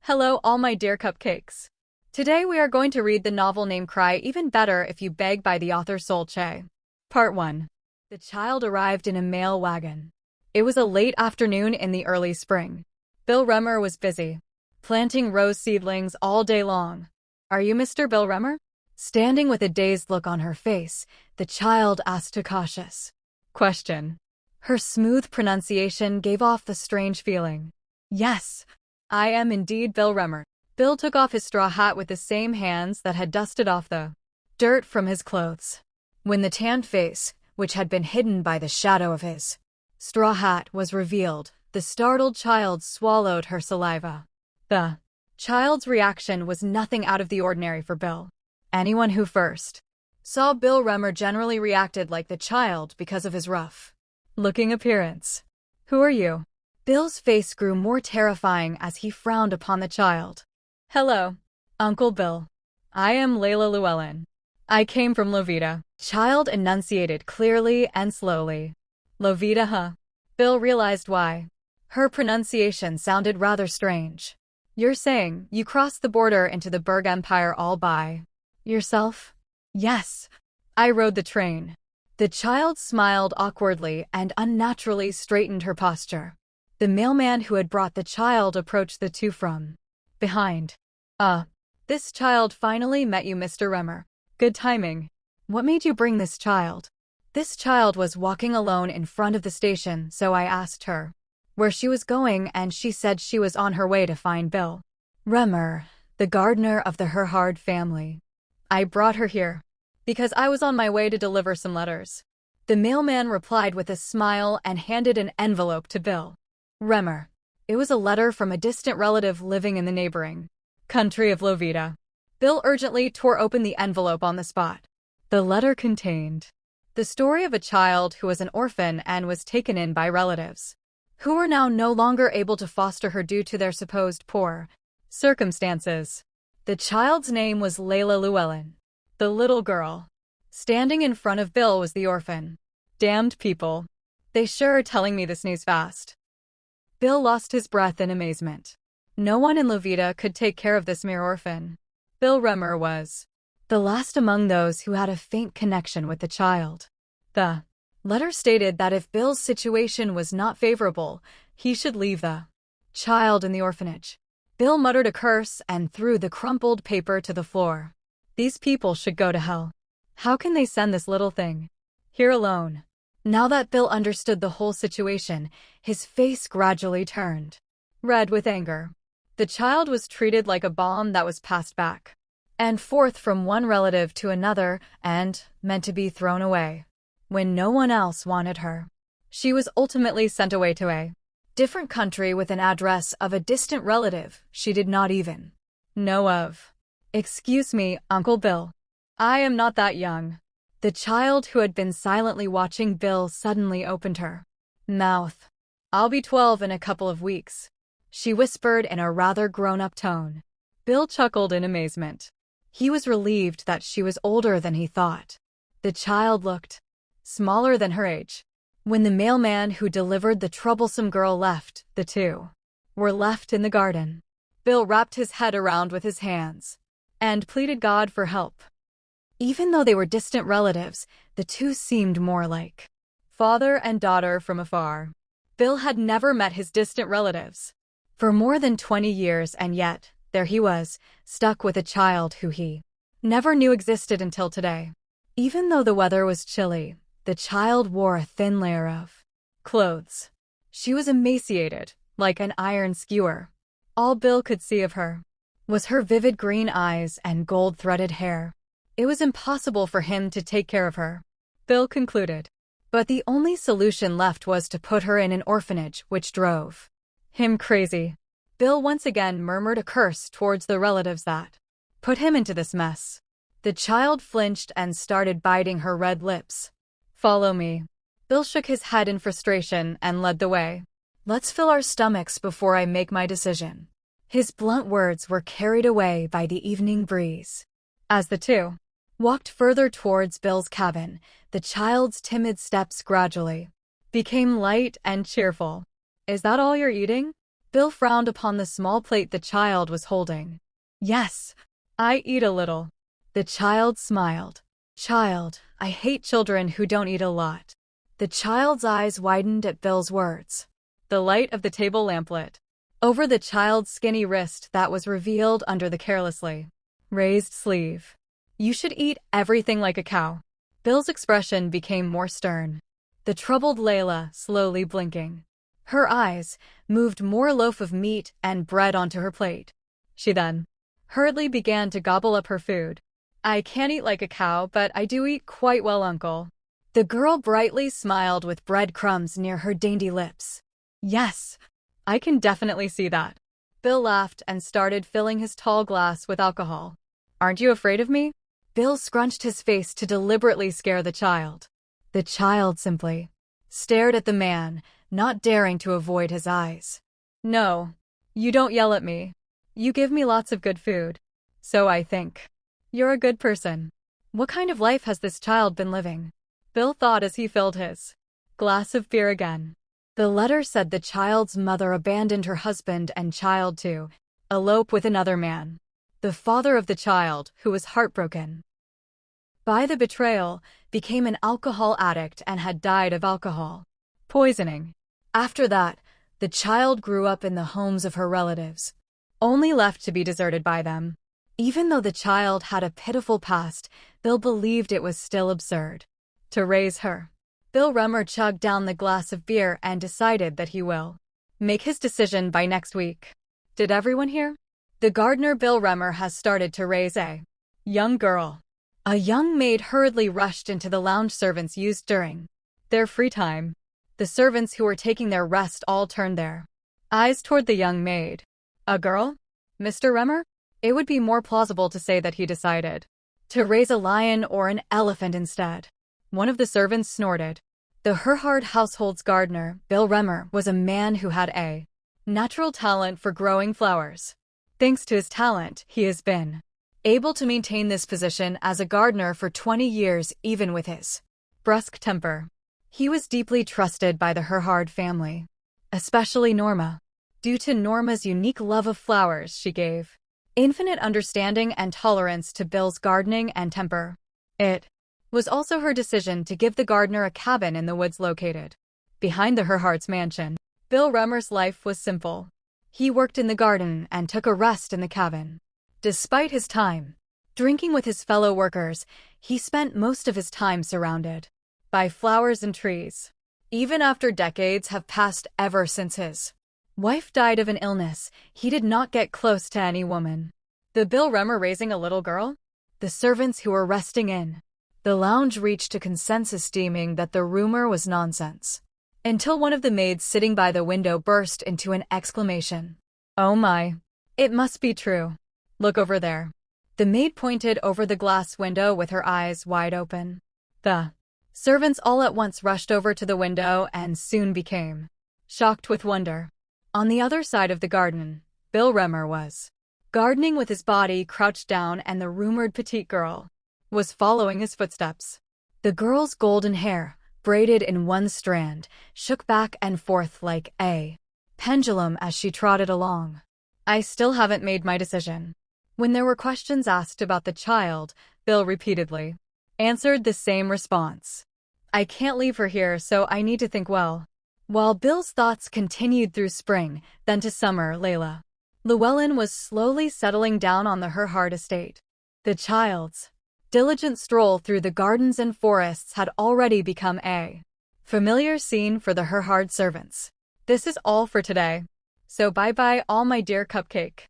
Hello, all my dear cupcakes. Today we are going to read the novel named Cry Even Better If You Beg by the author Sol Che. Part 1. The child arrived in a mail wagon. It was a late afternoon in the early spring. Bill Remmer was busy, planting rose seedlings all day long. Are you Mr. Bill Remmer? Standing with a dazed look on her face, the child asked a cautious question. Her smooth pronunciation gave off the strange feeling. Yes, I am indeed Bill Remmer. Bill took off his straw hat with the same hands that had dusted off the dirt from his clothes. When the tanned face, which had been hidden by the shadow of his straw hat, was revealed, the startled child swallowed her saliva. The child's reaction was nothing out of the ordinary for Bill. Anyone who first saw Bill Remmer generally reacted like the child because of his rough-looking appearance. Who are you? Bill's face grew more terrifying as he frowned upon the child. Hello, Uncle Bill. I am Layla Llewellyn. I came from Lovita. Child enunciated clearly and slowly. Lovita, huh? Bill realized why. Her pronunciation sounded rather strange. You're saying you crossed the border into the Berg Empire all by yourself? Yes. I rode the train. The child smiled awkwardly and unnaturally straightened her posture. The mailman who had brought the child approached the two from behind. This child finally met you, Mr. Remmer. Good timing. What made you bring this child? This child was walking alone in front of the station, so I asked her where she was going, and she said she was on her way to find Bill Remmer, the gardener of the Herhard family. I brought her here because I was on my way to deliver some letters. The mailman replied with a smile and handed an envelope to Bill Remmer. It was a letter from a distant relative living in the neighboring country of Lovita. Bill urgently tore open the envelope on the spot. The letter contained the story of a child who was an orphan and was taken in by relatives who were now no longer able to foster her due to their supposed poor circumstances. The child's name was Layla Llewellyn. The little girl standing in front of Bill was the orphan. Damned people. They sure are telling me this news fast. Bill lost his breath in amazement. No one in Lovita could take care of this mere orphan. Bill Remmer was the last among those who had a faint connection with the child. The letter stated that if Bill's situation was not favorable, he should leave the child in the orphanage. Bill muttered a curse and threw the crumpled paper to the floor. These people should go to hell. How can they send this little thing here alone? Now that Bill understood the whole situation, his face gradually turned red with anger. The child was treated like a bomb that was passed back and forth from one relative to another and meant to be thrown away. When no one else wanted her, she was ultimately sent away to a different country with an address of a distant relative she did not even know of. Excuse me, Uncle Bill. I am not that young. The child, who had been silently watching Bill, suddenly opened her mouth. I'll be 12 in a couple of weeks, she whispered in a rather grown-up tone. Bill chuckled in amazement. He was relieved that she was older than he thought. The child looked smaller than her age. When the mailman who delivered the troublesome girl left, the two were left in the garden. Bill wrapped his head around with his hands and pleaded God for help. Even though they were distant relatives, the two seemed more like father and daughter from afar. Bill had never met his distant relatives for more than 20 years, and yet there he was, stuck with a child who he never knew existed until today. Even though the weather was chilly, the child wore a thin layer of clothes. She was emaciated, like an iron skewer. All Bill could see of her was her vivid green eyes and gold-threaded hair. It was impossible for him to take care of her, Bill concluded. But the only solution left was to put her in an orphanage, which drove him crazy. Bill once again murmured a curse towards the relatives that put him into this mess. The child flinched and started biting her red lips. Follow me. Bill shook his head in frustration and led the way. Let's fill our stomachs before I make my decision. His blunt words were carried away by the evening breeze. As the two walked further towards Bill's cabin, the child's timid steps gradually became light and cheerful. Is that all you're eating? Bill frowned upon the small plate the child was holding. Yes, I eat a little. The child smiled. Child, I hate children who don't eat a lot. The child's eyes widened at Bill's words. The light of the table lamp lit over the child's skinny wrist that was revealed under the carelessly raised sleeve. You should eat everything like a cow. Bill's expression became more stern. The troubled Layla, slowly blinking. Her eyes moved more loaf of meat and bread onto her plate. She then hurriedly began to gobble up her food. I can't eat like a cow, but I do eat quite well, Uncle. The girl brightly smiled with breadcrumbs near her dainty lips. Yes, I can definitely see that. Bill laughed and started filling his tall glass with alcohol. Aren't you afraid of me? Bill scrunched his face to deliberately scare the child. The child simply stared at the man, not daring to avoid his eyes. No, you don't yell at me. You give me lots of good food. So I think you're a good person. What kind of life has this child been living? Bill thought as he filled his glass of beer again. The letter said the child's mother abandoned her husband and child to elope with another man. The father of the child, who was heartbroken by the betrayal, became an alcohol addict and had died of alcohol poisoning. After that, the child grew up in the homes of her relatives, only left to be deserted by them. Even though the child had a pitiful past, Bill believed it was still absurd to raise her. Bill Rummer chugged down the glass of beer and decided that he will make his decision by next week. Did everyone hear? The gardener Bill Rummer has started to raise a young girl. A young maid hurriedly rushed into the lounge servants used during their free time. The servants who were taking their rest all turned their eyes toward the young maid. A girl? Mr. Rummer? It would be more plausible to say that he decided to raise a lion or an elephant instead. One of the servants snorted. The Herhard household's gardener, Bill Rummer, was a man who had a natural talent for growing flowers. Thanks to his talent, he has been able to maintain this position as a gardener for 20 years even with his brusque temper. He was deeply trusted by the Herhard family, especially Norma. Due to Norma's unique love of flowers, she gave infinite understanding and tolerance to Bill's gardening and temper. It was also her decision to give the gardener a cabin in the woods located behind the Herhard's mansion. Bill Rummer's life was simple. He worked in the garden and took a rest in the cabin. Despite his time drinking with his fellow workers, he spent most of his time surrounded by flowers and trees. Even after decades have passed ever since his wife died of an illness, he did not get close to any woman. The Bill Rummer raising a little girl? The servants who were resting in the lounge reached a consensus deeming that the rumor was nonsense. Until one of the maids sitting by the window burst into an exclamation. Oh my. It must be true. Look over there. The maid pointed over the glass window with her eyes wide open. The servants all at once rushed over to the window and soon became shocked with wonder. On the other side of the garden, Bill Rummer was gardening with his body crouched down, and the rumored petite girl was following his footsteps. The girl's golden hair, braided in one strand, shook back and forth like a pendulum as she trotted along. I still haven't made my decision. When there were questions asked about the child, Bill repeatedly answered the same response. I can't leave her here, so I need to think well. While Bill's thoughts continued through spring, then to summer, Llewellyn was slowly settling down on the Herhard estate. The child's diligent stroll through the gardens and forests had already become a familiar scene for the Herhard servants. This is all for today. So bye-bye all my dear cupcake.